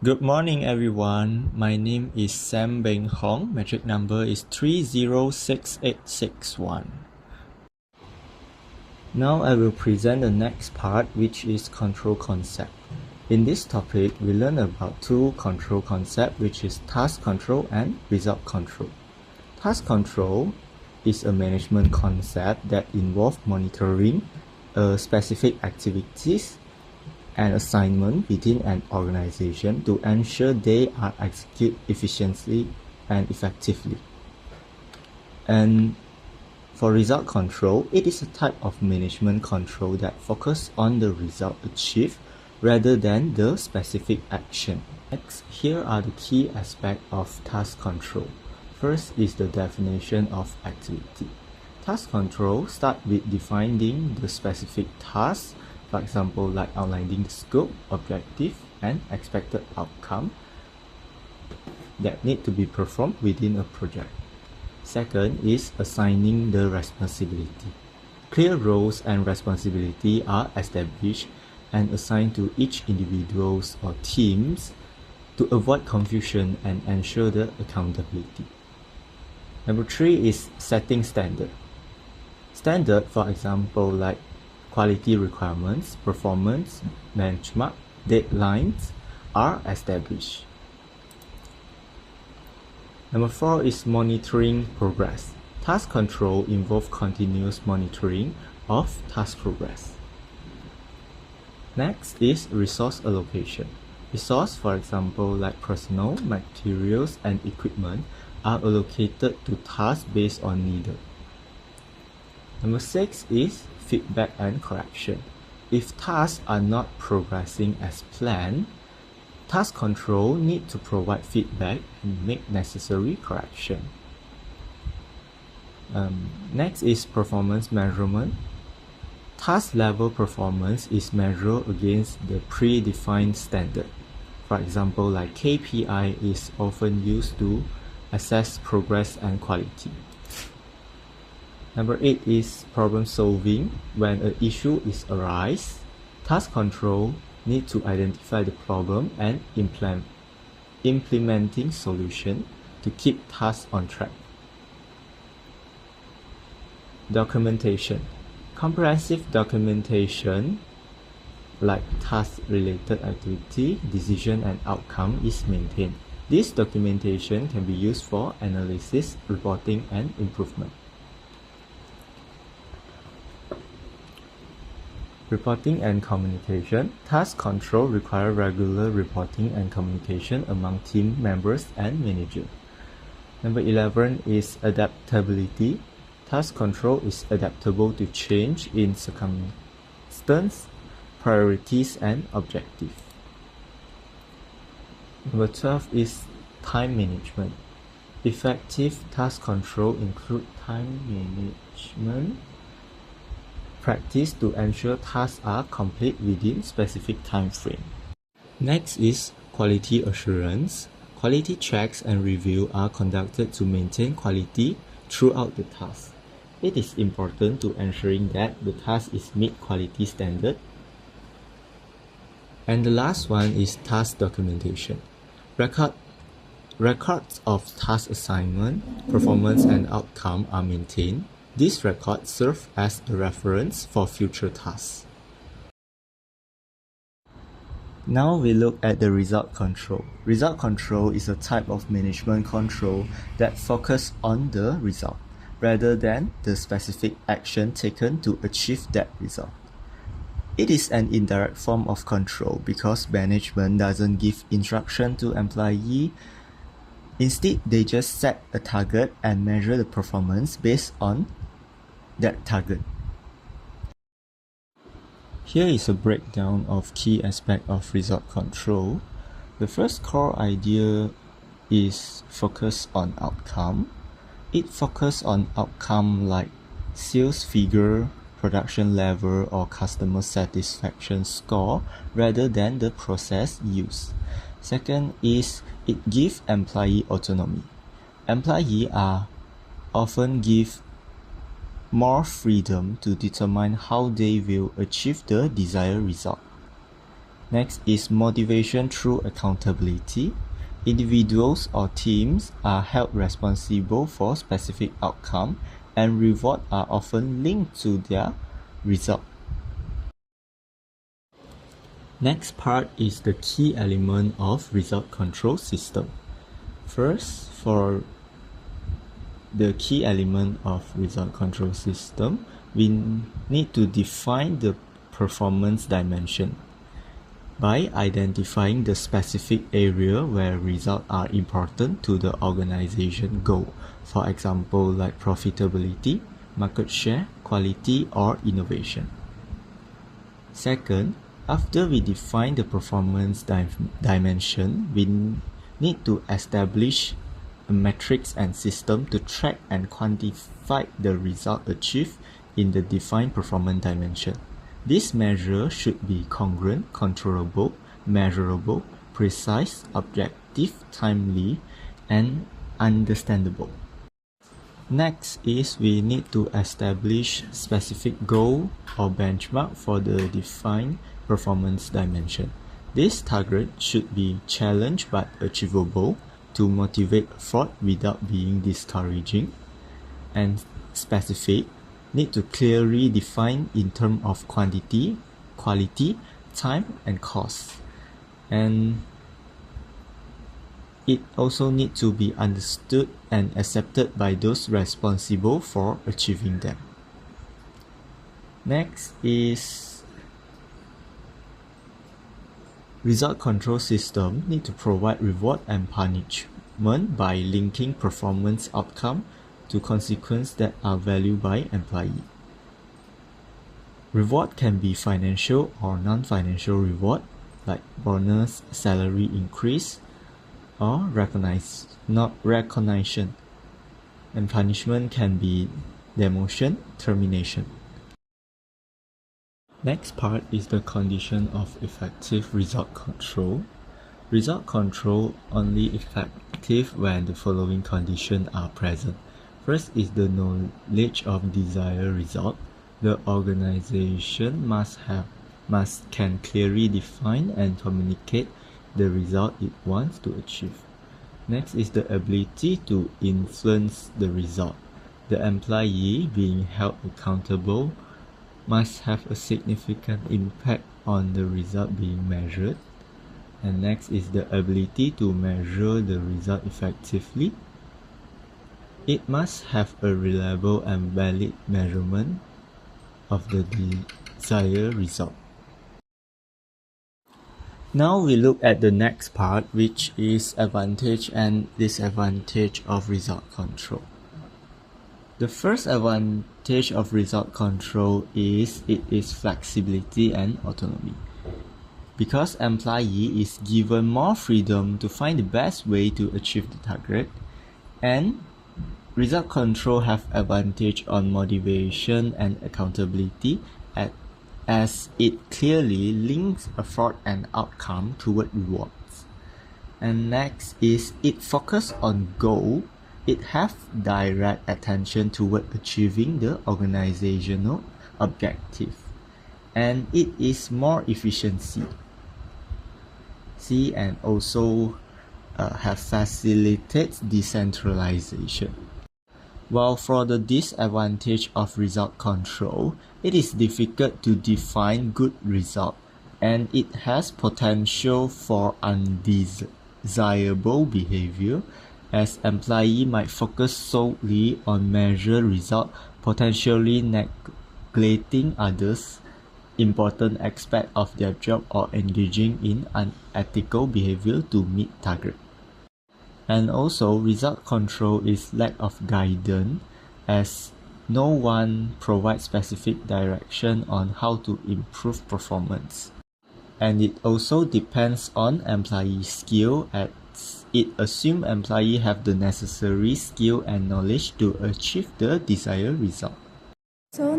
Good morning, everyone. My name is Sam Beng Hong. Metric number is 306861. Now I will present the next part, which is control concept. In this topic, we learn about two control concepts, which is task control and result control. Task control is a management concept that involves monitoring specific activities and assignment within an organization to ensure they are executed efficiently and effectively. And for result control, it is a type of management control that focuses on the result achieved rather than the specific action. Next, here are the key aspects of task control. First is the definition of activity. Task control starts with defining the specific task, for example, like outlining the scope, objective, and expected outcome that need to be performed within a project. Second is assigning the responsibility. Clear roles and responsibility are established and assigned to each individuals or teams to avoid confusion and ensure the accountability. Number 3 is setting standard. Standard, for example, like quality requirements, performance, benchmark, deadlines are established. Number 4 is monitoring progress. Task control involves continuous monitoring of task progress. Next is resource allocation. Resource, for example, like personnel, materials, and equipment are allocated to tasks based on need. Number 6 is feedback and correction. If tasks are not progressing as planned, task control needs to provide feedback and make necessary correction. Next is performance measurement. Task level performance is measured against the predefined standard. For example, like KPI is often used to assess progress and quality. Number 8 is problem solving. When an issue is arise, task control need to identify the problem and implementing solution to keep tasks on track. Documentation. Comprehensive documentation like task-related activity, decision, and outcome is maintained. This documentation can be used for analysis, reporting, and improvement. Reporting and communication. Task control require regular reporting and communication among team members and manager. Number 11 is adaptability. Task control is adaptable to change in circumstance, priorities, and objectives. Number 12 is time management. Effective task control include time management practice to ensure tasks are complete within specific time frame. Next is quality assurance. Quality checks and review are conducted to maintain quality throughout the task. It is important to ensuring that the task is meet quality standard. And the last one is task documentation. Records of task assignment, performance, and outcome are maintained. These records serve as a reference for future tasks. Now we look at the result control. Result control is a type of management control that focuses on the result rather than the specific action taken to achieve that result. It is an indirect form of control because management doesn't give instruction to employee. Instead, they just set a target and measure the performance based on that target. Here is a breakdown of key aspects of result control. The first core idea is focus on outcome. It focuses on outcome like sales figure, production level, or customer satisfaction score rather than the process used. Second is it gives employee autonomy. Employees are often given more freedom to determine how they will achieve the desired result. Next is motivation through accountability. Individuals or teams are held responsible for specific outcome, and rewards are often linked to their result. Next part is the key element of result control system. First, for the key element of result control system, we need to define the performance dimension by identifying the specific area where results are important to the organization goal. For example, like profitability, market share, quality, or innovation. Second, after we define the performance dimension, we need to establish a metrics and system to track and quantify the result achieved in the defined performance dimension. This measure should be congruent, controllable, measurable, precise, objective, timely, and understandable. Next is we need to establish specific goal or benchmark for the defined performance dimension. This target should be challenged but achievable to motivate effort without being discouraging, and specific need to clearly define in terms of quantity, quality, time, and cost. And it also needs to be understood and accepted by those responsible for achieving them. Next is result control system need to provide reward and punishment by linking performance outcome to consequences that are valued by employee. Reward can be financial or non-financial reward, like bonus, salary increase, or recognition. And punishment can be demotion, termination. Next part is the condition of effective result control. Result control only effective when the following conditions are present. First is the knowledge of desired result. The organization can clearly define and communicate the result it wants to achieve. Next is the ability to influence the result. The employee being held accountable must have a significant impact on the result being measured. And next is the ability to measure the result effectively. It must have a reliable and valid measurement of the desired result. Now we look at the next part, which is advantage and disadvantage of result control. The first advantage of result control is it is flexibility and autonomy. Because employee is given more freedom to find the best way to achieve the target, and result control have advantage on motivation and accountability as it clearly links effort and outcome toward rewards. And next is it focus on goal. It have direct attention toward achieving the organizational objective, and it is more efficiency. And also have facilitates decentralization. While for the disadvantage of result control, it is difficult to define good result, and it has potential for undesirable behavior, as employee might focus solely on measure result, potentially neglecting others important aspect of their job or engaging in unethical behavior to meet target. And also, result control is lack of guidance, as no one provides specific direction on how to improve performance. And it also depends on employee skill, as it assumes employee have the necessary skill and knowledge to achieve the desired result. So